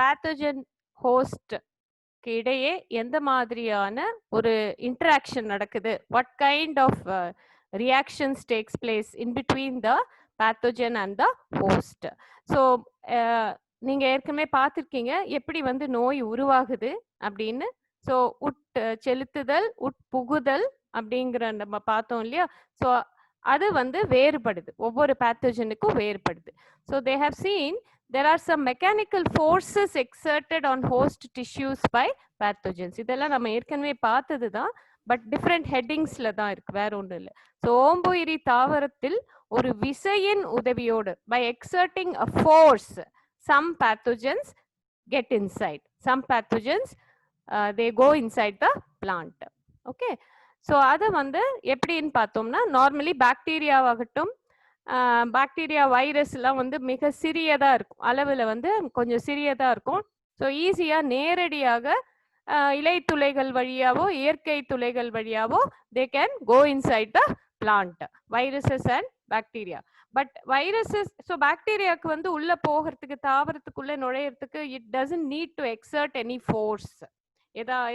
Pathogen host இடையே எந்த மாதிரியான ஒரு இன்டராக்ஷன் நடக்குது, what kind of reactions takes place in between the pathogen and the host. So நீங்க ஏற்கனவே பார்த்துருக்கீங்க எப்படி வந்து நோய் உருவாகுது அப்படின்னு. ஸோ செலுத்துதல், உட்புகுதல் அப்படிங்கிற நம்ம பார்த்தோம் இல்லையா. ஸோ அது வந்து வேறுபடுது, ஒவ்வொரு பேத்தோஜனுக்கும் வேறுபடுது. So they have seen there are some mechanical forces exerted on host tissues by pathogens. இதெல்லாம் நம்ம ஏற்கனவே பார்த்தது தான், பட் டிஃப்ரெண்ட் ஹெட்டிங்ஸ்ல தான் இருக்கு, வேற ஒன்றும் இல்லை. ஸோ ஓம்புயிரி தாவரத்தில் ஒரு விசையின் உதவியோடு, by exerting a force, some pathogens get inside, some pathogens they go inside the plant. Okay, so அதை வந்து எப்படின்னு பார்த்தோம்னா, நார்மலி பாக்டீரியாவாகட்டும், பாக்டீரியா வைரஸ் எல்லாம் வந்து மிக சிறியதா இருக்கும், அளவுல வந்து கொஞ்சம் சிறியதா இருக்கும். ஸோ ஈஸியா நேரடியாக இலை துளைகள் வழியாவோ இயற்கை துளைகள் வழியாவோ they can go inside the plant, viruses and bacteria. But viruses, so பாக்டீரியாவுக்கு வந்து உள்ள போகிறதுக்கு, தாவரத்துக்குள்ள நுழையறதுக்கு it doesn't need to exert any force.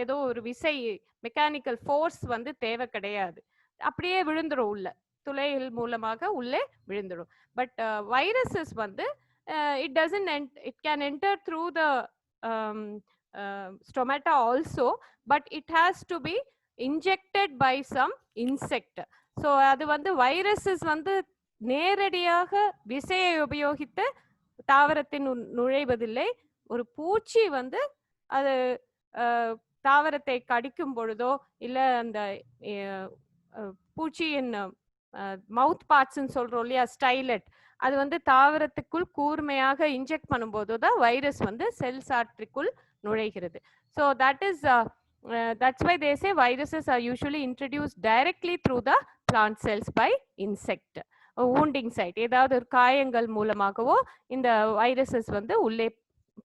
ஏதோ ஒரு விசை, மெக்கானிக்கல் ஃபோர்ஸ் வந்து தேவை கிடையாது, அப்படியே விழுந்துரும், உள்ள துளைகள் மூலமாக உள்ளே விழுந்துடும். பட் வைரஸஸ் வந்து it can enter through the stomata also, but it has to be injected by some insect. So அது வந்து வைரஸஸ் வந்து நேரடியாக விசையை உபயோகித்து தாவரத்தின் நுழைவதில்லை. ஒரு பூச்சி வந்து அது தாவரத்தை கடிக்கும் பொழுதோ, இல்லை அந்த பூச்சியின் மவுத் பார்ட்ஸ்ன்னு சொல்றோம் இல்லையா, ஸ்டைலட், அது வந்து தாவரத்துக்குள் கூர்மையாக இன்ஜெக்ட் பண்ணும்போது தான் வைரஸ் வந்து செல் சாற்றுக்குள் நுழைகிறது. So that's why they say viruses are usually introduced directly through the plant cells by insect. wounding site, ஏதாவது ஒரு காயங்கள் மூலமாகவோ இந்த வைரஸஸ் வந்து உள்ளே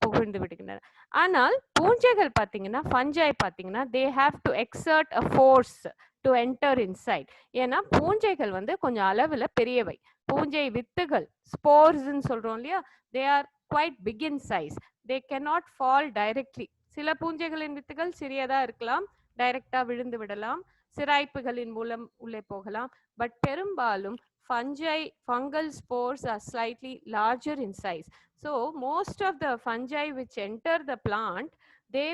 புகுந்து விடுகின்றன. ஆனால் பூஞ்சைகள் பார்த்தீங்கன்னா, ஃபஞ்சை பார்த்தீங்கன்னா, they have to exert a force to enter inside. ஏன்னா பூஞ்சைகள் வந்து கொஞ்சம் அளவுல பெரியவை. பூஞ்சை வித்துகள், ஸ்போர்ஸ்ன்னு சொல்றோம் இல்லையா, they are quite big in size. They cannot fall directly. சில பூஞ்சைகளின் வித்துகள் சிறியதா இருக்கலாம், டைரக்டா விழுந்து விடலாம், சிராய்ப்புகளின் மூலம் உள்ளே போகலாம். பட் பெரும்பாலும் fungal spores are slightly larger in size. So most of the fungi which enter the plant, they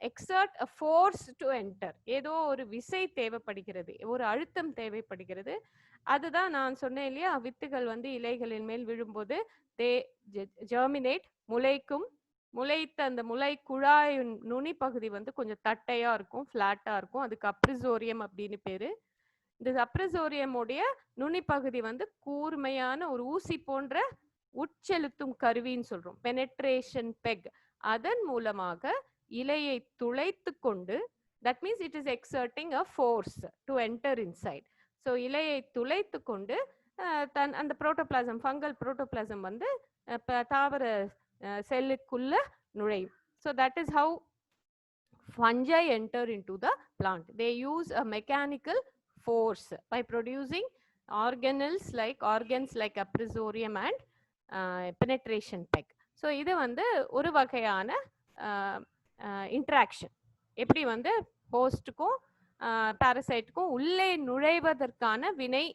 exert a force to enter. ஏதோ ஒரு விசை தேவைப்படுகிறது, ஒரு அழுத்தம் தேவைப்படுகிறது. அதுதான் நான் சொன்னேன் இல்லையா, வித்துகள் வந்து இலைகளின் மேல் விழும்போது they germinate, முளைக்கும். முளைத்த அந்த முளை குழாயின் நுனி பகுதி வந்து கொஞ்சம் தட்டையா இருக்கும், ஃபிளாட்டா இருக்கும். அதுக்கு அப்ரிசோரியம் அப்படின்னு பேரு. இந்த அப்ரிசோரியமுடைய நுனி பகுதி வந்து கூர்மையான ஒரு ஊசி போன்ற உட்செலுத்தும் கருவின்னு சொல்றோம், பெனெட்ரேஷன் பெக். அதன் மூலமாக இலையை துளைத்து கொண்டு, that means it is exerting a force to enter inside. So இலையை துளைத்து கொண்டு அந்த புரோட்டோபிளாசம், ஃபங்கல் புரோட்டோபிளாசம் வந்து தாவர செல்லுக்குள்ள நுழையும். So that is how fungi enter into the plant. They use a mechanical force by producing organelles organs like apresorium and penetration peg. So இது வந்து ஒரு வகையான இன்ட்ராக்ஷன். எப்படி வந்து ஹோஸ்ட்டுக்கும் பாரசைட்டுக்கும் உள்ளே நுழைவதற்கான வினை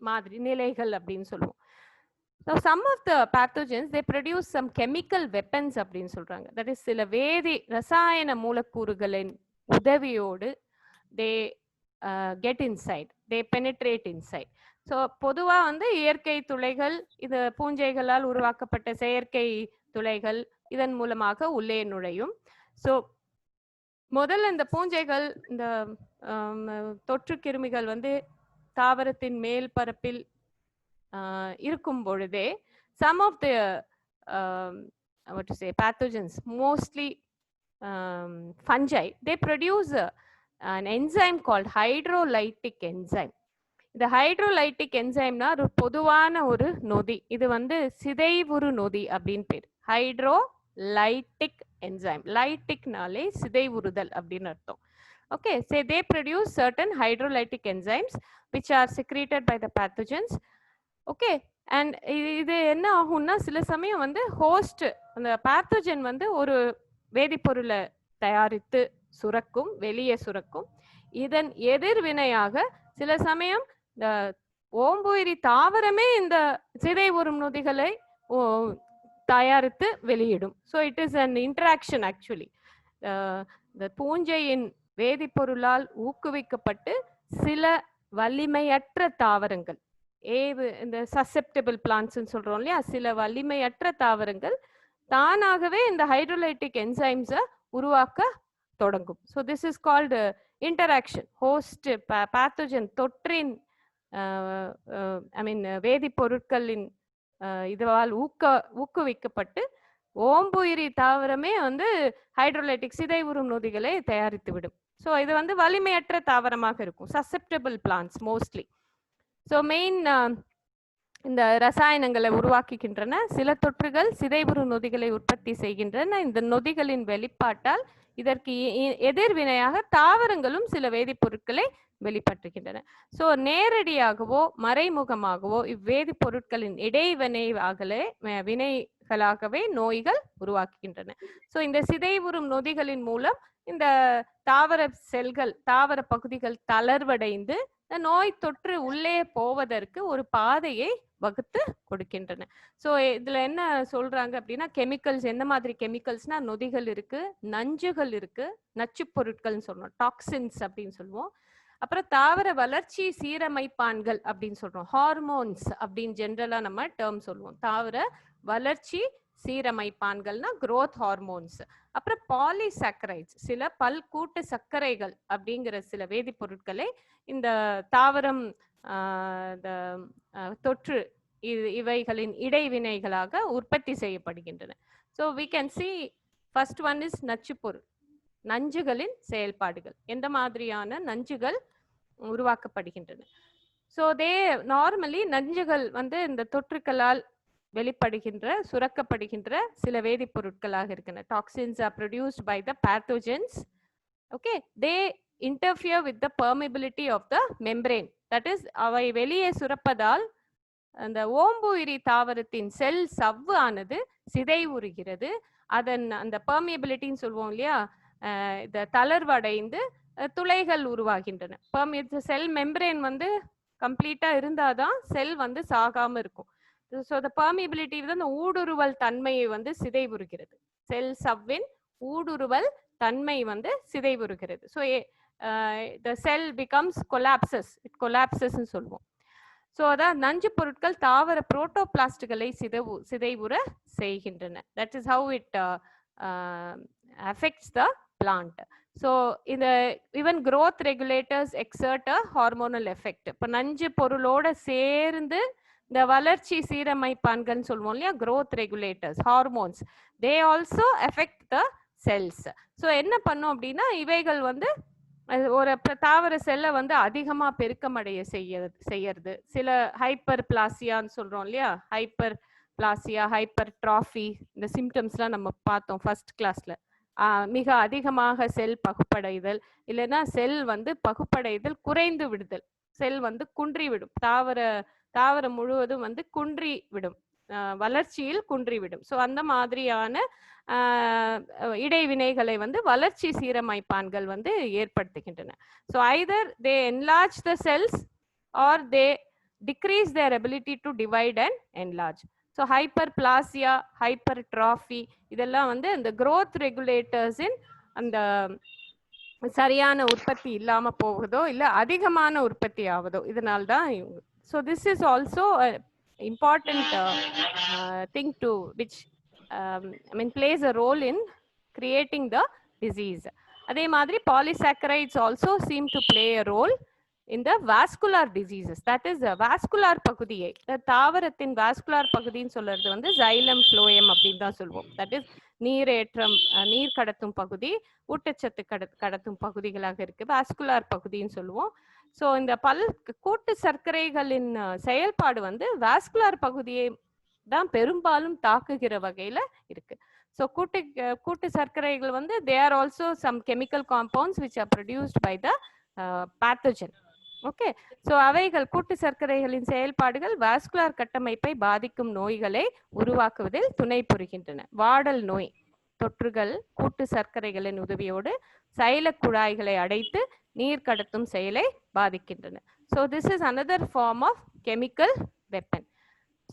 மாதிரி நிலைகள் அப்படின்னு சொல்லுவோம். So some of the pathogens, they produce some chemical weapons அப்படின்னு சொல்றாங்க. That is, சில ரசாயன மூலக்கூறுகளின் உதவியோடு they get inside, they penetrate inside. So பொதுவாக வந்து இயற்கை துளைகள், இது பூஞ்சைகளால் உருவாக்கப்பட்ட செயற்கை துளைகள், இதன் மூலமாக உள்ளே நுழையும். ஸோ முதல்ல இந்த பூஞ்சைகள், இந்த தொற்று கிருமிகள் வந்து தாவரத்தின் மேல் பரப்பில் இருக்கும் பொழுதே, some of the what to say pathogens, mostly fungi, they produce an enzyme called hydrolytic enzyme. இந்த ஹைட்ரோலைட்டிக் என்சைம்னா ஒரு பொதுவான ஒரு நொதி. இது வந்து சிதைவுறு நொதி அப்படின்னு பேர், ஹைட்ரோலைட்டிக் என்சைம். லைட்டிக்னாலே சிதைவுறுதல் அப்படின்னு அர்த்தம். Okay, so they produce certain hydrolytic enzymes which are secreted by the pathogens. Okay, and இது என்ன ஆகும்னா சில சமயம் வந்து ஹோஸ்ட் அந்த பேத்தோஜன் வந்து ஒரு வேதிப்பொருளை தயாரித்து சுரக்கும், வெளியே சுரக்கும். இதன் எதிர்வினையாக சில சமயம் இந்த ஓம்புயிரி தாவரமே இந்த சிதைவுறும் நொதிகளை தயாரித்து வெளியிடும். So it is an interaction actually. இந்த பூஞ்சையின் வேதிப்பொருளால் ஊக்குவிக்கப்பட்டு சில வலிமையற்ற தாவரங்கள், இந்த சசெப்டபிள் பிளான்ட்ஸ் சொல்றோம் இல்லையா, சில வலிமையற்ற தாவரங்கள் தானாகவே இந்த ஹைட்ரோலைட்டிக் என்சைம்ஸை உருவாக்க தொடங்கும். So this is called interaction. Host pathogen தொற்றின் ஐ மீன் வேதிப்பொருட்களின் இதுவால் ஊக்குவிக்கப்பட்டு ஓம்புயிரி தாவரமே வந்து ஹைட்ரோலைட்டிக் சிதைவுறும் நொதிகளை தயாரித்து விடும். ஸோ இது வந்து வலிமையற்ற தாவரமாக இருக்கும், சசெப்டபிள் பிளான்ட்ஸ் மோஸ்ட்லி. ஸோ மெயின் இந்த ரசாயனங்களை உருவாக்குகின்றன. சில தொற்றுகள் சிதைவுறு நொதிகளை உற்பத்தி செய்கின்றன. இந்த நொதிகளின் வெளிப்பாட்டால் இதற்கு எதிர்வினையாக தாவரங்களும் சில வேதிப்பொருட்களை வெளிப்படுத்துகின்றன. ஸோ நேரடியாகவோ மறைமுகமாகவோ இவ்வேதிப்பொருட்களின் வினைகளாகவே நோய்கள் உருவாக்குகின்றன. ஸோ இந்த சிதைவுறும் நொதிகளின் மூலம் இந்த தாவர செல்கள், தாவர பகுதிகள் தளர்வடைந்து நோய் தொற்று உள்ளே போவதற்கு ஒரு பாதையை வகுத்து கொடுக்கின்றன. ஸோ இதுல என்ன சொல்றாங்க அப்படின்னா, கெமிக்கல்ஸ், எந்த மாதிரி கெமிக்கல்ஸ்னா நொதிகள் இருக்கு, நஞ்சுகள் இருக்கு, நச்சு பொருட்கள்னு சொல்றோம், டாக்ஸின்ஸ் அப்படின்னு சொல்லுவோம். அப்புறம் தாவர வளர்ச்சி சீரமைப்பான்கள் அப்படின்னு சொல்றோம், ஹார்மோன்ஸ் அப்படின்னு ஜென்ரலா நம்ம டேர்ம் சொல்லுவோம். தாவர வளர்ச்சி சீரமைப்பான்கள்னா growth ஹார்மோன்ஸ். அப்புறம் பாலிசாக்கரைட்ஸ், சில பல்கூட்டு சர்க்கரைகள் அப்படிங்கிற சில வேதிப்பொருட்களை இந்த தாவரம் தொற்று இவைகளின் இடைவினைகளாக உற்பத்தி செய்யப்படுகின்றன. So we can see first one is நச்சு பொருள், நஞ்சுகளின் செயல்பாடுகள், எந்த மாதிரியான நஞ்சுகள் உருவாக்கப்படுகின்றன. ஸோ நார்மலி நஞ்சுகள் வந்து இந்த தொற்றுக்களால் வெளிப்படுகின்ற சுரக்கப்படுகின்ற சில வேதிப்பொருட்களாக இருக்கின்றன. Toxins are produced by the pathogens. Okay, they interfere with the permeability of the membrane. That is, அவை வெளியே சுரப்பதால் அந்த ஓம்புயிரி தாவரத்தின் செல் சவ்வு ஆனது சிதைவுறுகிறது. அதன் அந்த பெர்மியபிலிட்டின்னு சொல்லுவோம் இல்லையா, இந்த தளர்வடைந்து துளைகள் உருவாகின்றன. செல் மெம்பரேன் வந்து கம்ப்ளீட்டா இருந்தாதான் செல் வந்து சாகாம இருக்கும். ஸோ த பெர்மியபிலிட்டி வந்து ஊடுருவல் தன்மையை வந்து சிதைவுறுகிறது. செல் சவ்வின் ஊடுருவல் தன்மை வந்து சிதைவுறுகிறது. So the cell becomes collapses, it collapses ன்னு சொல்லுவோம். ஸோ அதான் நஞ்சு பொருட்கள் தாவர புரோட்டோபிளாஸ்டுகளை சிதைவுற செய்கின்றன. That is how it affects the plant. So இந்த even growth regulators exert a hormonal effect. இப்போ நஞ்சு பொருளோட சேர்ந்து இந்த வளர்ச்சி சீரமைப்பான்கள் சொல்லுவோம் இல்லையா, growth regulators, hormones, they also affect the cells. So என்ன பண்ணும் அப்படின்னா, இவைகள் வந்து ஒரு தாவர செல்லை வந்து அதிகமா பெருக்கமடைய செய்யறது. சில ஹைப்பர் பிளாசியான்னு சொல்றோம் இல்லையா, ஹைப்பர் பிளாசியா, ஹைப்பர் ட்ராஃபி, இந்த சிம்டம்ஸ்லாம் நம்ம பார்த்தோம் ஃபர்ஸ்ட் கிளாஸ்ல. மிக அதிகமாக செல் பகுப்படைதல், இல்லைன்னா செல் வந்து பகுப்படைதல் குறைந்து விடுதல், செல் வந்து குன்றி விடும், தாவரம் முழுவதும் வந்து குன்றி விடும், வளர்ச்சியில் குன்றிவிடும். ஸோ அந்த மாதிரியான இடைவினைகளை வந்து வளர்ச்சி சீரமைப்பான்கள் வந்து ஏற்படுத்துகின்றன. So either they enlarge the cells or they decrease their ability to divide and enlarge. So hyperplasia, hypertrophy, இதெல்லாம் வந்து இந்த growth ரெகுலேட்டர்ஸின் அந்த சரியான உற்பத்தி இல்லாம போகுதோ இல்லை அதிகமான உற்பத்தி ஆகுதோ இதனால்தான். So this is also important thing to which I mean plays a role in creating the disease. அதே மாதிரி polysaccharides also seem to play a role in the vascular diseases. That is vascular பகுதியை, தாவரத்தின் vascular பகுதின்னு சொல்றது வந்து xylem phloem அப்படின்னு தான் சொல்லுவோம். That is நீரேற்றம், நீர் கடத்தும் பகுதி, ஊட்டச்சத்து கடத்தும் பகுதிகளாக இருக்கு, வாஸ்குலார் பகுதின்னு சொல்லுவோம். ஸோ இந்த கூட்டு சர்க்கரைகளின் செயல்பாடு வந்து வாஸ்குலார் பகுதியை தான் பெரும்பாலும் தாக்குகிற வகையில இருக்கு. ஸோ கூட்டு சர்க்கரைகள் வந்து they are also some chemical compounds which are produced by the pathogen. Okay. So அவைகள் கூட்டு சர்க்கரைகளின் செயல்பாடுகள் வாஸ்குலார் கட்டமைப்பை பாதிக்கும் நோய்களை உருவாக்குவதில் துணை புரிகின்றன. வாடல் நோய் தொற்றுகள் கூட்டு சர்க்கரைகளின் உதவியோடு சைல குழாய்களை அடைத்து நீர் கடத்தும் செயலை பாதிக்கின்றன. So this is another form of chemical weapon.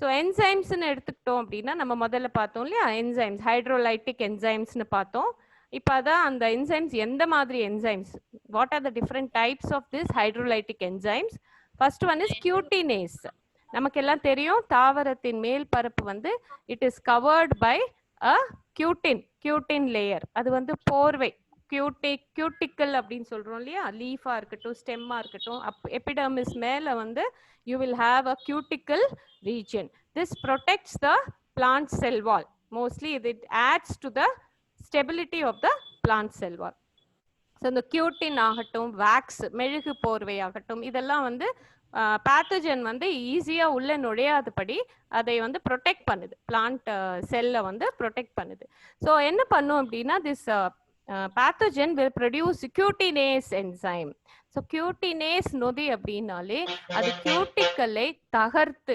So என்சைம்ஸ்ன்னு எடுத்துக்கிட்டோம் அப்படின்னா நம்ம முதல்ல பார்த்தோம் இல்லையா, என்சைம்ஸ் ஹைட்ரோலைட்டிக் என்சைம்ஸ்னு பார்த்தோம். இப்போ அதான் அந்த என்சைம்ஸ் எந்த மாதிரி enzymes, what are the different types of this hydrolytic enzymes. First one is cutinase. நமக்கு எல்லாம் தெரியும் தாவரத்தின் மேல் பரப்பு வந்து it is covered by a cutin layer. அது வந்து போர்வை, கியூட்டிக்கல் அப்படின்னு சொல்றோம் இல்லையா, லீஃபா இருக்கட்டும் ஸ்டெம்மா இருக்கட்டும், எபிடர்மிஸ் மேல வந்து you will have a cuticle region. This protects the plant cell wall. Mostly it adds to the stability of the plant cell wall. So இந்த கியூட்டின் ஆகட்டும், வேக்ஸ் மெழுகு போர்வை ஆகட்டும், இதெல்லாம் வந்து பேத்தோஜன் வந்து ஈஸியா உள்ள நுழையாதபடி அதை வந்து ப்ரொடெக்ட் பண்ணுது, பிளான்ட் செல்லை வந்து ப்ரொடெக்ட் பண்ணுது. ஸோ என்ன பண்ணும் அப்படின்னா this pathogen will produce cutinase enzyme. So cutinase நொதி அப்படின்னாலே அது கியூட்டிக்கலை தகர்த்து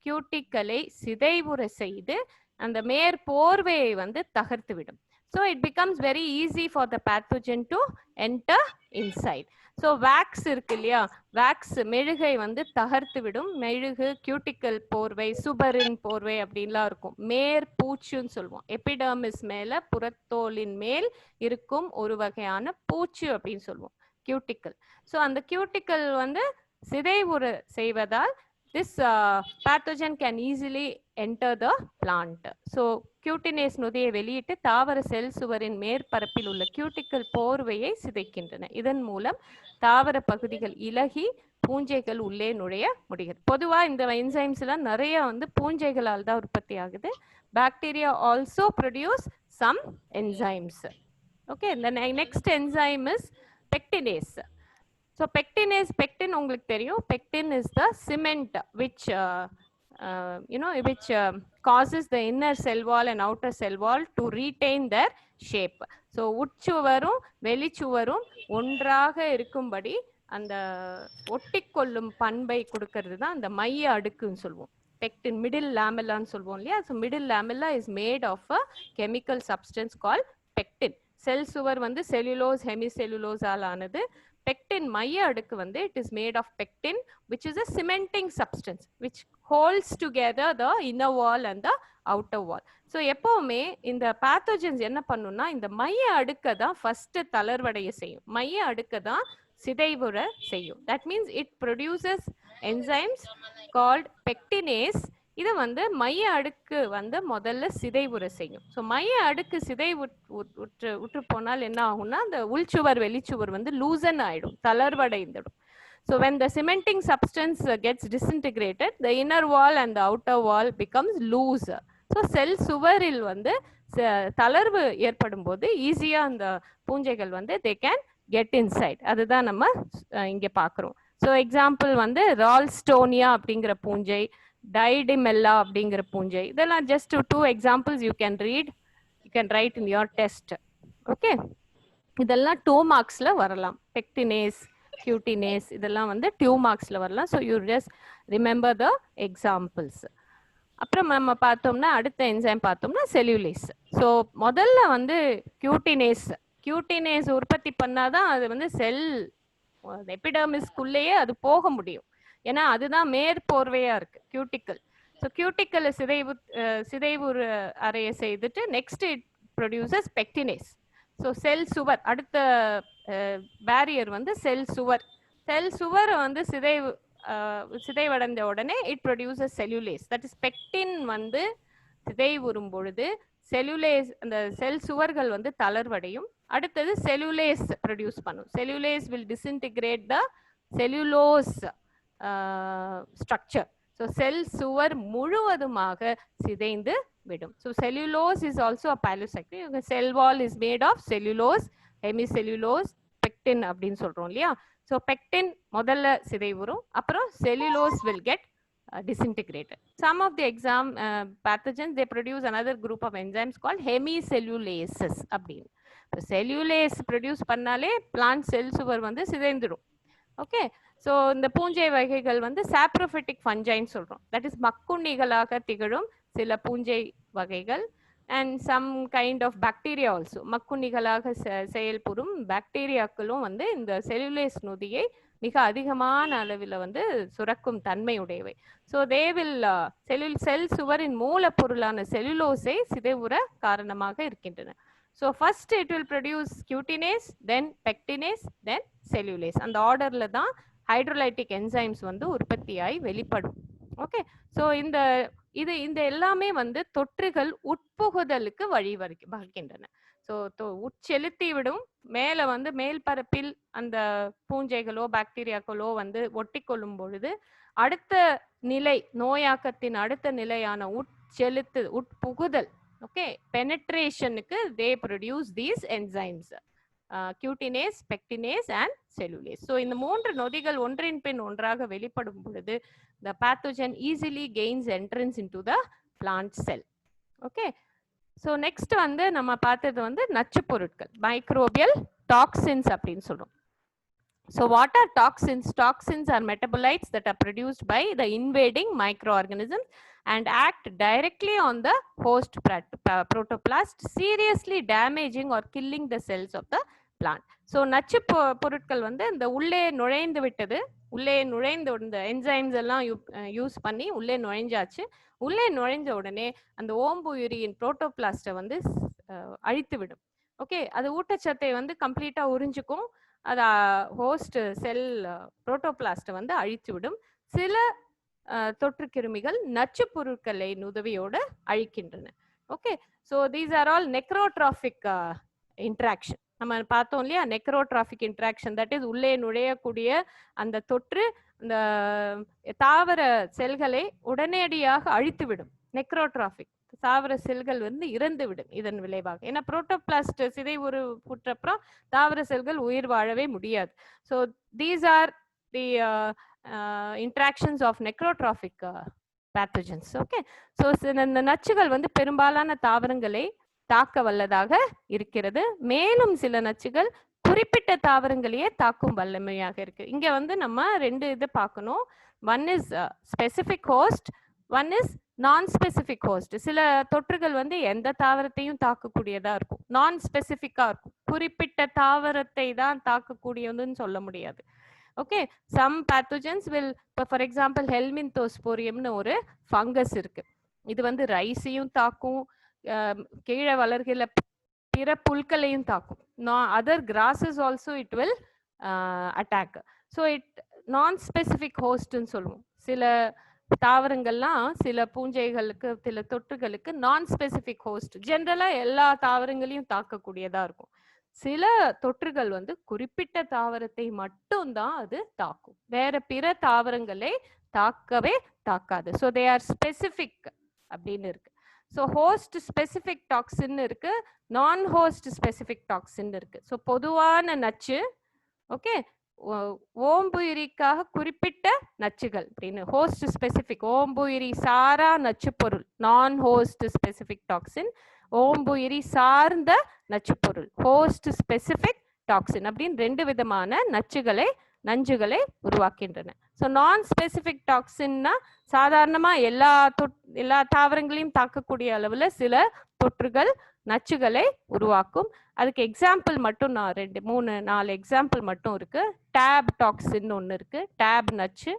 கியூட்டிக்கலை சிதைவுற செய்து அந்த மேற்போர்வையை வந்து தகர்த்து விடும். So it becomes very easy for the pathogen to enter inside. So wax இருக்கு இல்லையா, வேக்ஸ் மெழுகை வந்து தகர்த்து விடும். மெழுகு கியூட்டிக்கல் போர்வை, சுபரின் போர்வை அப்படின்லாம் இருக்கும். மேற்பூச்சுன்னு சொல்லுவோம். எபிடர்மிஸ் மேல புறத்தோலின் மேல் இருக்கும் ஒரு வகையான பூச்சு அப்படின்னு சொல்லுவோம், கியூட்டிக்கல். ஸோ அந்த கியூட்டிக்கல் வந்து சிதைவுற செய்வதால் this pathogen can easily enter the plant. So cutinase நொதியை வெளியிட்டு தாவர செல் சுவரின் மேற்பரப்பில் உள்ள கியூட்டிக்கல் போர்வையை சிதைக்கின்றன. இதன் மூலம் தாவர பகுதிகள் இலகி பூஞ்சைகள் உள்ளே நுழைய முடிகிறது. பொதுவா இந்த என்சைம்ஸ் எல்லாம் நிறைய வந்து பூஞ்சைகளால் தான் உற்பத்தி ஆகுது. Bacteria also produce some enzymes. Okay, the next enzyme is pectinase. So pectinase, pectin உங்களுக்கு தெரியும், pectin is the cement which causes the inner cell wall and outer cell wall to retain their shape. So உட்சுவரும் வெளிச்சுவரும் ஒன்றாக இருக்கும்படி அந்த ஒட்டிக்கொள்ளும் பண்பை கொடுக்கிறது தான் அந்த மைய அடுக்குன்னு சொல்லுவோம். pectin, middle lamella சொல்லுவோம் இல்லையா. So middle lamella is made of a chemical substance called pectin. செல் சுவர் வந்து செல்லுலோஸ் ஹெமிசெல்லுலோஸ் ஆனது. pectin மைய அடுக்கு வந்து it is made of pectin which is a cementing substance which holds together the inner wall and the outer wall. So எப்பவுமே இந்த pathogens என்ன பண்ணும்னா இந்த மைய அடுக்க தான் ஃபர்ஸ்ட் தளர்வடைய செய்யும், மைய அடுக்க தான் சிதைவுற செய்யும். that means it produces enzymes called pectinase. இது வந்து மைய அடுக்கு வந்து முதல்ல சிதைவுற செய்யும். ஸோ மைய அடுக்கு உற்று போனால் என்ன ஆகும்னா அந்த உள்சுவர் வெளிச்சுவர் வந்து லூசன் ஆயிடும், தளர்வடைந்துடும். So when the cementing substance gets disintegrated, the inner wall and the outer wall becomes loose. So செல் சுவரில் வந்து தளர்வு ஏற்படும் போது ஈஸியா அந்த பூஞ்சைகள் வந்து they can get inside. அதுதான் நம்ம இங்க பாக்குறோம். ஸோ எக்ஸாம்பிள் வந்து ரால்ஸ்டோனியா அப்படிங்கிற பூஞ்சை, டைடிமெல்லா அப்படிங்கிற பூஞ்சை, இதெல்லாம் just 2 examples you can read, you can write in your test. Okay, இதெல்லாம் 2 மார்க்ஸ்ல வரலாம். பெக்டினேஸ், கியூட்டினேஸ் இதெல்லாம் வந்து 2 மார்க்ஸ்ல வரலாம். So you just remember the examples. அப்புறம் நம்ம பார்த்தோம்னா அடுத்த என்சைம் பார்த்தோம்னா செல்லுலேஸ். ஸோ முதல்ல வந்து கியூட்டினேஸ் உற்பத்தி பண்ணாதான் அது வந்து செல் எபிடர்மிஸ்குள்ளேயே அது போக முடியும். ஏன்னா அதுதான் மேற்போர்வையா இருக்கு கியூட்டிக்கல். ஸோ கியூட்டிக்கல் சிதைவு அறைய செய்துட்டு next it produces pectinase. So cell சுவர் அடுத்த பேரியர் வந்து செல் சுவர் வந்து சிதைவடைந்த உடனே it produces cellulase. That is pectin வந்து சிதைவுறும் பொழுது செல்லுலேஸ் அந்த செல் சுவர்கள் வந்து தளர்வடையும். அடுத்தது செல்லுலேஸ் ப்ரொடியூஸ் பண்ணும். Cellulase will disintegrate the cellulose structure. So செல் சுவர் முழுவதுமாக சிதைந்து விடும். So cellulose is also a polysaccharide. Cell wall is made of cellulose, hemicellulose, pectin அப்படின்னு சொல்றோம் இல்லையா. So pectin முதல்ல சிதைவுறும், அப்புறம் cellulose will get disintegrated. Some of the pathogens they produce another group of enzymes called hemicellulases அப்படின்னு. So cellulase produce பண்ணாலே plant cell சுவர் வந்து சிதைந்துடும். Okay, so இந்த பூஞ்சை வகைகள் வந்து சாப்ரோஃபிட்டிக் ஃபஞ்சைன்னு சொல்றோம். தட் இஸ் மக்குண்ணிகளாக திகழும் சில பூஞ்சை வகைகள். And some kind of bacteria also, மக்குண்ணிகளாக செயல்புறும் பாக்டீரியாக்களும் வந்து இந்த செல்லுலேஸ் நொதியை மிக அதிகமான அளவில் வந்து சுரக்கும் தன்மை உடையவை. ஸோ தே வில் செல் சுவரின் மூலப்பொருளான செல்லுலோஸை சிதைவுற காரணமாக இருக்கின்றன. So first it will produce cutinase, then pectinase, then cellulase. அந்த ஆர்டர்ல தான் ஹைட்ரோலைட்டிக் என்சைம்ஸ் வந்து உற்பத்தியாகி வெளிப்படும். ஓகே, ஸோ இந்த எல்லாமே வந்து தொற்றுகள் உட்புகுதலுக்கு வழிவகுக்கின்றன. ஸோ உட்செலுத்தி விடும், மேலே வந்து மேல் பரப்பில் அந்த பூஞ்சைகளோ பாக்டீரியாக்களோ வந்து ஒட்டி கொள்ளும் பொழுது அடுத்த நிலை, நோயாக்கத்தின் அடுத்த நிலையான உட்புகுதல், ஓகே, பெனட்ரேஷனுக்கு they produce these enzymes, cutinase, pectinase and cellulase. So இந்த 3 நொதிகள் ஒன்றின் பின் ஒன்றாக வெளிப்படும் பொழுது the pathogen easily gains entrance into the plant cell. Okay, so next வந்து நம்ம பார்த்தது வந்து நச்சு பொருட்கள், மைக்ரோபியல் டாக்ஸின்ஸ் அப்படின்னு சொல்றோம். So what are toxins? Toxins are metabolites that are produced by the invading microorganisms and act directly on the host protoplast, seriously damaging or killing the cells of the plant. So நச்சு பொருட்கள் வந்து இந்த உள்ளே நுழைந்து விட்டது, உள்ளே நுழைந்த இந்த என்சைம்ஸ் எல்லாம் யூஸ் பண்ணி உள்ளே நுழைஞ்சாச்சு. உள்ளே நுழைஞ்ச உடனே அந்த ஓம்புயிரியின் புரோட்டோபிளாஸ்டை வந்து அழித்து விடும். ஓகே, அது ஊட்டச்சத்தை வந்து கம்ப்ளீட்டா உறிஞ்சுக்கும், அது ஹோஸ்ட் செல் புரோட்டோபிளாஸ்டை வந்து அழித்து விடும். சில தொற்று கிருமிகள் நச்சு பொருட்களை உதவியோடு அழிக்கின்றன. Okay, so these are all necrotrophic interaction. நம்ம பார்த்தோம் இல்லையா, நெக்ரோட்ராஃபிக் இன்ட்ராக்ஷன், தட் இஸ் உள்ளே நுழையக்கூடிய அந்த தொற்று அந்த தாவர செல்களை உடனடியாக அழித்துவிடும். நெக்ரோட்ராஃபிக், தாவர செல்கள் வந்து இறந்து விடும் இதன் விளைவாக. ஏன்னா புரோட்டோபிளாஸ்ட் சிதைவுறு புற்றப்புறம் தாவர செல்கள் உயிர் வாழவே முடியாது. So these are the interactions of necrotrophic pathogens. Okay, so இந்த நச்சுகள் வந்து பெரும்பாலான தாவரங்களை தாக்க வல்லதாக இருக்கிறது. மேலும் சில நச்சுகள் குறிப்பிட்ட தாவரங்களையே தாக்கும் வல்லமையாக இருக்கு. இங்க வந்து நம்ம 2 இது பார்க்கணும். One is specific host, one is நான் ஸ்பெசிபிக் ஹோஸ்ட். சில தொற்றுகள் வந்து எந்த தாவரத்தையும் தாக்கக்கூடியதா இருக்கும், நான் ஸ்பெசிபிக்கா இருக்கும், குறிப்பிட்ட தாவரத்தை தான் தாக்கக்கூடியதுன்னு சொல்ல முடியாது. ஓகே, சம் பேத்தோஜன்ஸ் வில், இப்போ ஃபார் எக்ஸாம்பிள் ஹெல்மின்தோஸ்போரியம்னு ஒரு ஃபங்கஸ் இருக்கு. இது வந்து ரைஸையும் தாக்கும், கீழே வளர்கிற பிற புல்களையும் தாக்கும். Other grasses also it will attack. So non specific ஹோஸ்ட்னு சொல்லுவோம். சில தாவரங்கள்லாம் சில பூஞ்சைகளுக்கு சில தொற்றுகளுக்கு நான் ஸ்பெசிபிக் ஹோஸ்ட், ஜென்ரலா எல்லா தாவரங்களையும் தாக்கக்கூடியதா இருக்கும். சில தொற்றுகள் வந்து குறிப்பிட்ட தாவரத்தை மட்டும்தான் அது தாக்கும், வேற பிற தாவரங்களை தாக்கவே தாக்காது. ஸோ தே ஆர் ஸ்பெசிபிக் அப்படின்னு இருக்கு. ஸோ ஹோஸ்ட் ஸ்பெசிபிக் டாக்ஸின் இருக்கு, நான் ஹோஸ்ட் ஸ்பெசிபிக் டாக்ஸின் இருக்கு. ஸோ பொதுவான நச்சு, ஓகே, ஓம்புயிரிக்காக குறிப்பிட்ட நச்சுகள் அப்படின்னு ஹோஸ்ட் ஸ்பெசிபிக், ஓம்புயிரி சாரா நச்சு பொருள் நான் ஹோஸ்ட் ஸ்பெசிபிக் டாக்ஸின், ஓம்புயிரி சார்ந்த நச்சு பொருள் ஹோஸ்ட் ஸ்பெசிபிக் டாக்ஸின் அப்படின்னு 2 விதமான நஞ்சுகளை உருவாக்கின்றன. ஸோ நான் ஸ்பெசிபிக் டாக்ஸின்னா சாதாரணமா எல்லா தாவரங்களையும் தாக்கக்கூடிய அளவுல சில தொற்றுகள் நச்சுகளை உருவாக்கும். அதுக்கு எக்ஸாம்பிள் மட்டும் நான் 2, 3, 4 எக்ஸாம்பிள் மட்டும் இருக்கு. டேப் டாக்ஸின் ஒன்று இருக்கு, டேப் நச்சு.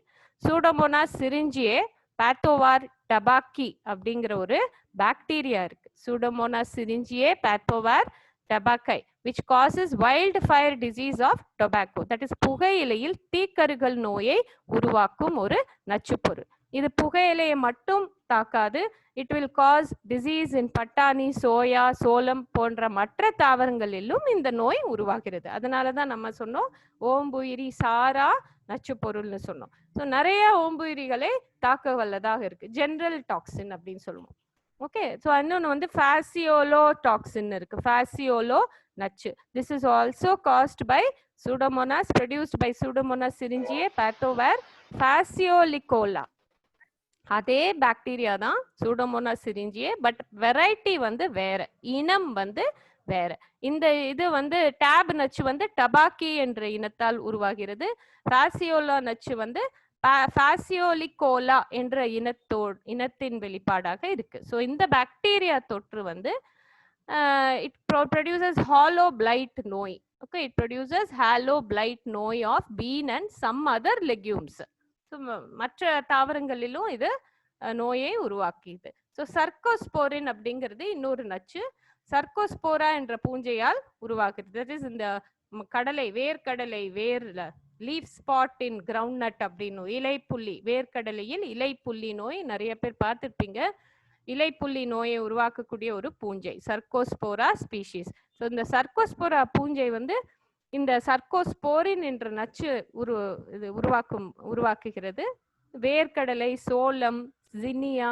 சூடோமோனாஸ் சிரிஞ்சியே பேத்தோவார் டபாக்கி அப்படிங்கிற ஒரு பாக்டீரியா இருக்கு. Pseudomonas syringae pathovar tabaci which causes wildfire disease of tobacco, that is புகையிலையில் தீக்கருகள் நோயை உருவாக்கும் ஒரு நச்சுப்பொருள். இது புகையிலையை மட்டும் தாக்காது, it will cause disease in பட்டாணி, சோயா, சோளம் போன்ற மற்ற தாவரங்களிலும் இந்த நோய் உருவாகிறது. அதனால தான் நம்ம சொன்னோம் ஓம்புயிரி சாரா நச்சு பொருள்னு சொன்னோம். ஸோ நிறைய ஓம்புயிரிகளை தாக்க வல்லதாக இருக்கு, ஜென்ரல் டாக்ஸின் அப்படின்னு சொல்லுவோம். ஓகே, ஸோ இன்னொன்று வந்து ஃபேசியோலோ டாக்ஸின் இருக்கு, ஃபேசியோலோ நச்சு. This is also caused by Pseudomonas, produced by Pseudomonas syringae pathovar fasciolicola. அதே பாக்டீரியா தான் Pseudomonas syringae, பட் வெரைட்டி வந்து வேற, இனம் வந்து வேற. இந்த இது வந்து டேப் நச்சு வந்து டபாக்கி என்ற இனத்தால் உருவாகிறது. பாசியோலா நச்சு வந்து பாசியோலிகோலா என்ற இனத்தின் வெளிப்பாடாக இருக்கு. ஸோ இந்த பாக்டீரியா தொற்று வந்து it produces hollow blight நோய். Okay, it produces hollow blight நோய் of bean and some other legumes. So மற்ற தாவரங்களிலும் இது நோயை உருவாக்கியது. ஸோ சர்க்கோஸ்போரின் அப்படிங்கிறது இன்னொரு நச்சு. சர்க்கோஸ்போரா என்ற பூஞ்சையால் உருவாக்குது. தட் இஸ் இந்த கடலை வேர்க்கடலை வேர்ல leaf spot in groundnut அப்படின்னு இலைப்புள்ளி வேர்க்கடலையில் இலைப்புள்ளி நோய் நிறைய பேர் பார்த்துருப்பீங்க. இலைப்புள்ளி நோயை உருவாக்கக்கூடிய ஒரு பூஞ்சை சர்க்கோஸ்போரா ஸ்பீஷீஸ். ஸோ இந்த சர்க்கோஸ்போரா பூஞ்சை வந்து இந்த சர்க்கோஸ்போரின் என்ற நச்சு உருவாக்குகிறது. வேர்க்கடலை, சோளம், ஜினியா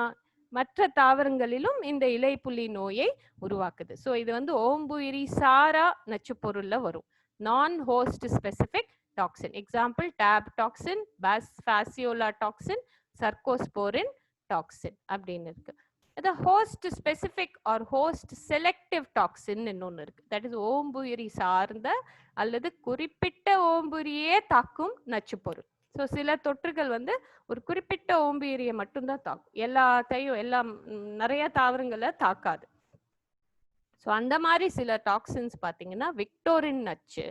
மற்ற தாவரங்களிலும் இந்த இலைப்புள்ளி நோயை உருவாக்குது. ஸோ இது வந்து ஓம்புயிரி சாரா நச்சு பொருள்ல வரும். Non host specific toxin. Example tab toxin, phaseolotoxin, cercosporin toxin அப்படின்னு இருக்கு. அது host specific or host selective toxin இன்னொன்று இருக்கு. தட் இஸ் ஓம்புயிரி சார்ந்த அல்லது குறிப்பிட்ட ஓம்புயிரியே தாக்கும் நச்சு பொருள். ஸோ சில தொற்றுகள் வந்து ஒரு குறிப்பிட்ட ஓம்புயிரியை மட்டும்தான் தாக்கும், எல்லாம் நிறைய தாவரங்களை தாக்காது. ஸோ அந்த மாதிரி சில டாக்ஸின்ஸ் பார்த்தீங்கன்னா விக்டோரின் நச்சு,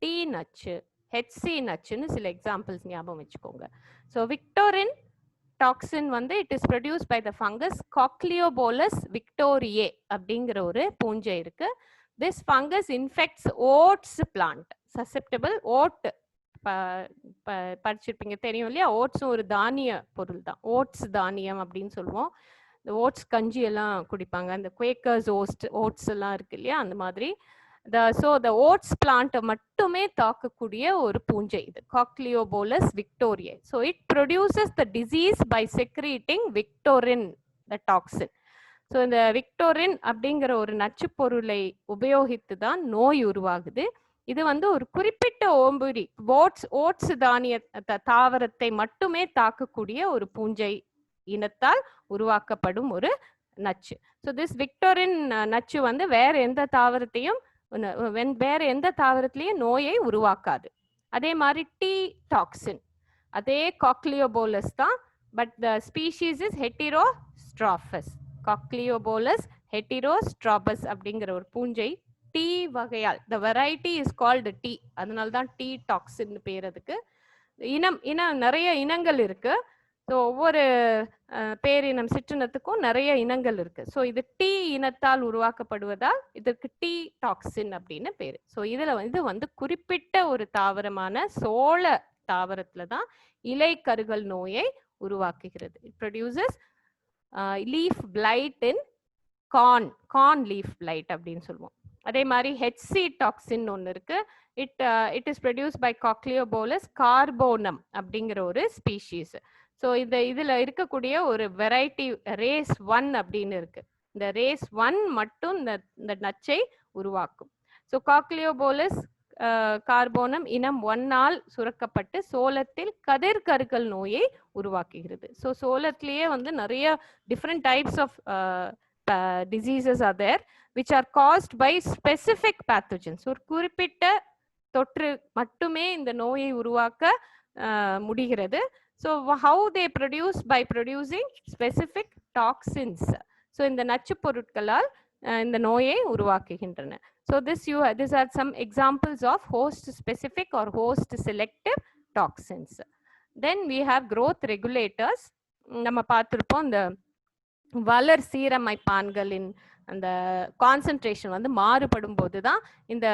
டி நச்சு, ஹெச்சி நச்சுன்னு சில எக்ஸாம்பிள்ஸ் ஞாபகம் வச்சுக்கோங்க. ஸோ விக்டோரின் டாக்ஸின் வந்து it is produce by the fungus Cochliobolus victoriae அப்படிங்கிற ஒரு பூஞ்சை இருக்கு. This fungus infects oats plant. Susceptible oat படிச்சிருப்பீங்க, தெரியும் இல்லையா? ஓட்ஸும் ஒரு தானிய பொருள் தான். ஓட்ஸ் தானியம் அப்படின்னு சொல்லுவோம். இந்த ஓட்ஸ் கஞ்சி எல்லாம் குடிப்பாங்க, அந்த குவேக்கர்ஸ் ஓட்ஸ் எல்லாம் இருக்கு இல்லையா, அந்த மாதிரி. ஸோ த ஓட்ஸ் பிளான்ட்டை மட்டுமே தாக்கக்கூடிய ஒரு பூஞ்சை இது Cochliobolus victoriae. So it produces the disease by secreting victorin the toxin. So இந்த விக்டோரின் அப்படிங்கிற ஒரு நச்சு பொருளை உபயோகித்து தான் நோய் உருவாகுது. இது வந்து ஒரு குறிப்பிட்ட ஓம்புரி ஓட்ஸ் தானிய தாவரத்தை மட்டுமே தாக்கக்கூடிய ஒரு பூஞ்சை இனத்தால் உருவாக்கப்படும் ஒரு நச்சு. ஸோ திஸ் விக்டோரின் நச்சு வந்து வேற எந்த தாவரத்திலையும் நோயை உருவாக்காது. அதே மாதிரி டி டாக்ஸின் அதே காக்லியோபோலஸ் தான், but the species is heterostrophus. Cochliobolus heterostrophus அப்படிங்கிற ஒரு பூஞ்சை டி வகையால், the variety is called T, அதனால தான் டி டாக்ஸின் பேர். அதுக்கு இனம் நிறைய இனங்கள் இருக்கு. ஸோ ஒவ்வொரு பேரினம் சிற்றினத்துக்கும் நிறைய இனங்கள் இருக்கு. ஸோ இது டி இனத்தால் உருவாக்கப்படுவதால் இதற்கு டி டாக்ஸின் அப்படின்னு பேரு. ஸோ இது வந்து குறிப்பிட்ட ஒரு தாவரமான சோள தாவரத்துல தான் இலை கருகல் நோயை உருவாக்குகிறது. It produces leaf flight in corn leaf flight அப்படின்னு சொல்லுவோம். அதே மாதிரி ஹெச்சி டாக்ஸின் ஒன்று இருக்கு. இட் இஸ் ப்ரொடியூஸ் பை காக்லியோபோலஸ் கார்போனம் அப்படிங்கிற ஒரு ஸ்பீஷீஸ். ஸோ இதுல இருக்கக்கூடிய ஒரு வெரைட்டி ரேஸ் 1 அப்படின்னு இருக்கு. இந்த ரேஸ் 1 மட்டும் இந்த நச்சை உருவாக்கும். ஸோ காக்லியோபோலஸ் கார்போனம் இனம் 1ஆல் சுரக்கப்பட்டு சோளத்தில் கதிர் கருகல் நோயை உருவாக்குகிறது. ஸோ சோளத்திலேயே வந்து நிறைய different types of diseases are there which are caused by specific pathogens. ஒரு குறிப்பிட்ட தொற்று மட்டுமே இந்த நோயை உருவாக்க முடிகிறது. So how they produce? By producing specific toxins. So இந்த நச்சு பொருட்களால் இந்த நோயை உருவாக்குகின்றன. So these are some examples of host specific or host selective toxins. Then we have growth regulators. நம்ம பார்த்திருப்போம், இந்த வளர் சீரமைப்பான்களின் அந்த கான்சென்ட்ரேஷன் வந்து மாறுபடும் போதுதான் இந்த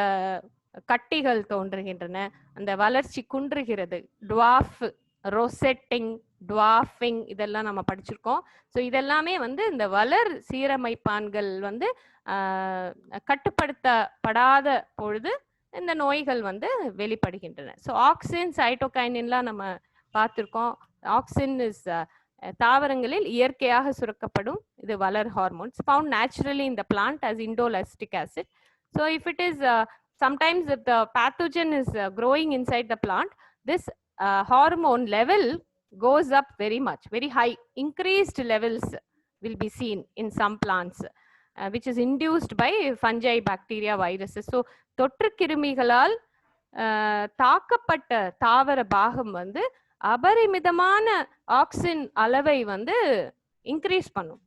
கட்டிகள் தோன்றுகின்றன, அந்த வளர்ச்சி குன்றுகிறது. டுவார்ஃப், ரொசெட்டிங், டுவார்ஃபிங் இதெல்லாம் நம்ம படிச்சிருக்கோம். ஸோ இதெல்லாமே வந்து இந்த வளர் சீரமைப்பான்கள் வந்து கட்டுப்படுத்தப்படாத பொழுது இந்த நோய்கள் வந்து வெளிப்படுகின்றன. ஸோ ஆக்சின், சைட்டோகைனின்லாம் நம்ம பார்த்துருக்கோம். ஆக்சின் இஸ் தாவரங்களில் இயற்கையாக சுரக்கப்படும் இது வளர் hormones found naturally in the plant as indolactic acid. So if it is sometimes if the pathogen is growing inside the plant, this hormone level goes up very much, very high. Increased levels will be seen in some plants. which is induced by fungi, bacteria, viruses. So தொற்று கிருமிகளால் தாக்கப்பட்ட தாவர பாகம் வந்து அபரிமிதமான auxin அளவை வந்து increase பண்ணும்,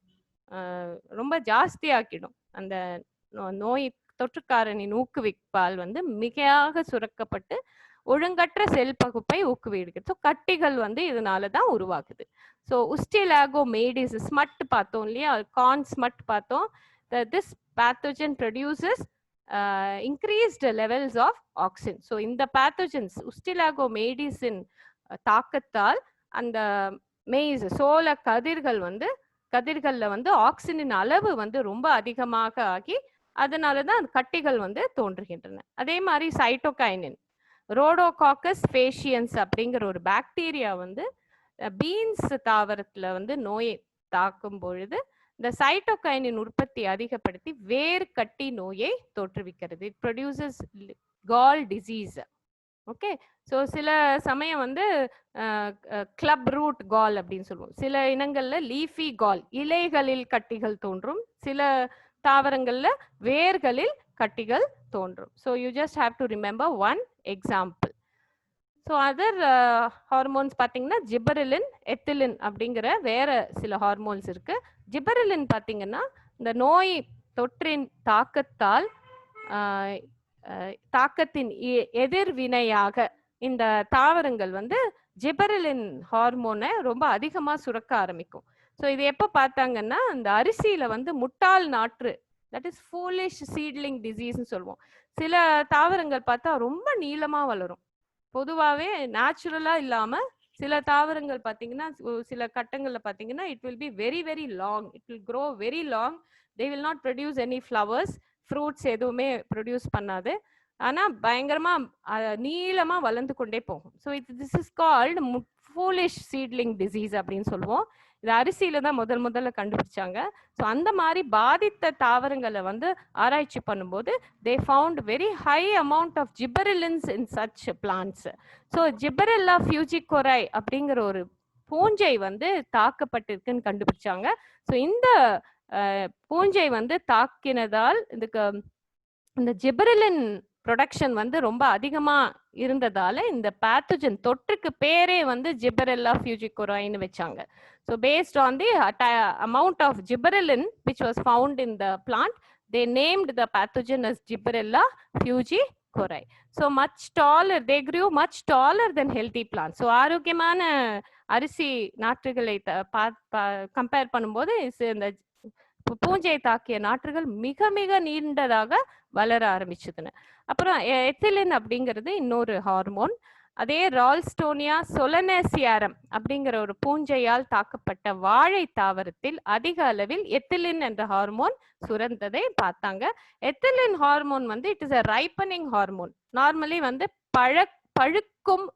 ரொம்ப ஜாஸ்தி ஆக்கிடும். அந்த நோய் தொற்றுக்காரனின் ஊக்குவிப்பால் வந்து மிகையாக சுரக்கப்பட்டு ஒழுங்கற்ற செல் பகுப்பை ஊக்குவிடுகிறது. ஸோ கட்டிகள் வந்து இதனால தான் உருவாகுது. ஸோ உஸ்டிலாகோ மேடிஸ் ஸ்மட் பார்த்தோம் இல்லையா, கார்ன் ஸ்மட் பார்த்தோம். This pathogen produces increased levels of auxin. So இந்த pathogens உஸ்டிலாகோ மேடிஸின் தாக்கத்தால் அந்த மேய்ஸ் சோள கதிர்கள்ல வந்து ஆக்சினின் அளவு வந்து ரொம்ப அதிகமாக ஆகி அதனாலதான் அந்த கட்டிகள் வந்து தோன்றுகின்றன. அதே மாதிரி சைட்டோகைனின், ரோடோகாக்கஸ் ஃபேஷியன்ஸ் அப்படிங்கிற ஒரு பாக்டீரியா வந்து பீன்ஸ் தாவரத்துல வந்து நோயை தாக்கும் பொழுது இந்த சைட்டோகைனின் உற்பத்தி அதிகப்படுத்தி வேர் கட்டி நோயை தோற்றுவிக்கிறது. It produces gall disease. Okay, so சில சமயம் வந்து கிளப் ரூட் கால் அப்படின்னு சொல்லுவோம். சில இனங்கள்ல லீஃபி கால், இலைகளில் கட்டிகள் தோன்றும். சில தாவரங்கள்ல வேர்களில் கட்டிகள் தோன்றும். So you just have to remember one example. So other hormones பார்த்தீங்கன்னா ஜிபரெலின், எத்திலின் அப்படிங்கிற வேற சில ஹார்மோன்ஸ் இருக்கு. ஜிபரெலின் பார்த்தீங்கன்னா இந்த நோய் தொற்றின் தாக்கத்தின் எதிர்வினையாக இந்த தாவரங்கள் வந்து ஜிபரெலின் ஹார்மோனை ரொம்ப அதிகமாக சுரக்க ஆரம்பிக்கும். ஸோ இது எப்போ பார்த்தாங்கன்னா இந்த அரிசியில வந்து முட்டாள் நாற்று, தட் இஸ் ஃபூலிஷ் சீட்லிங் டிசீஸ்ன்னு சொல்லுவோம். சில தாவரங்கள் பார்த்தா ரொம்ப நீளமாக வளரும். பொதுவாகவே நேச்சுரலாக இல்லாமல் சில தாவரங்கள் பார்த்தீங்கன்னா சில கட்டங்களில் பார்த்தீங்கன்னா it will be very very long, it will grow very long. They will not produce any flowers, fruits எதுவுமே ப்ரொடியூஸ் பண்ணாது. ஆனால் பயங்கரமாக நீளமாக வளர்ந்து கொண்டே போகும். So this is called foolish seedling disease அப்படின்னு சொல்லுவோம். இது அரிசியில தான் முதல்ல கண்டுபிடிச்சாங்க. ஸோ அந்த மாதிரி பாதித்த தாவரங்களை வந்து ஆராய்ச்சி பண்ணும்போது they found very high amount of gibberellins in such plants. So Gibberella fujikuroi அப்படிங்கிற ஒரு பூஞ்சை வந்து தாக்கப்பட்டிருக்குன்னு கண்டுபிடிச்சாங்க. ஸோ இந்த பூஞ்சை வந்து தாக்கினதால் இந்த ஜிபரெலின் ப்ரொடக்ஷன் வந்து ரொம்ப அதிகமா இருந்ததால இந்த பேத்தோஜன் தொற்றுக்கு பேரே வந்து ஜிபரெல்லா ஃபியூஜிகோரைன்னு வச்சாங்க. So based on the amount of gibberellin which was found in the plant, they named the pathogen as Gibberella fugicori. So much taller, they grew much taller than healthy plants. So ஆரோக்கியமான அரிசி நாற்றுகளை compare பண்ணும்போது இந்த பூஞ்சை தாக்கிய நாற்றுகள் மிக மிக நீண்டதாக வளர ஆரம்பிச்சதுன்னு. அப்புறம் எத்திலின் அப்படிங்கிறது இன்னொரு ஹார்மோன். அதே ரால்ஸ்டோனியா சொலனேசியாரம் அப்படிங்கிற ஒரு பூஞ்சையால் தாக்கப்பட்ட வாழை தாவரத்தில் அதிக அளவில் எத்திலின் என்ற ஹார்மோன் சுரந்ததை பார்த்தாங்க. எத்திலின் ஹார்மோன் வந்து it is a ripening hormone. Normally வந்து பழுக்கும்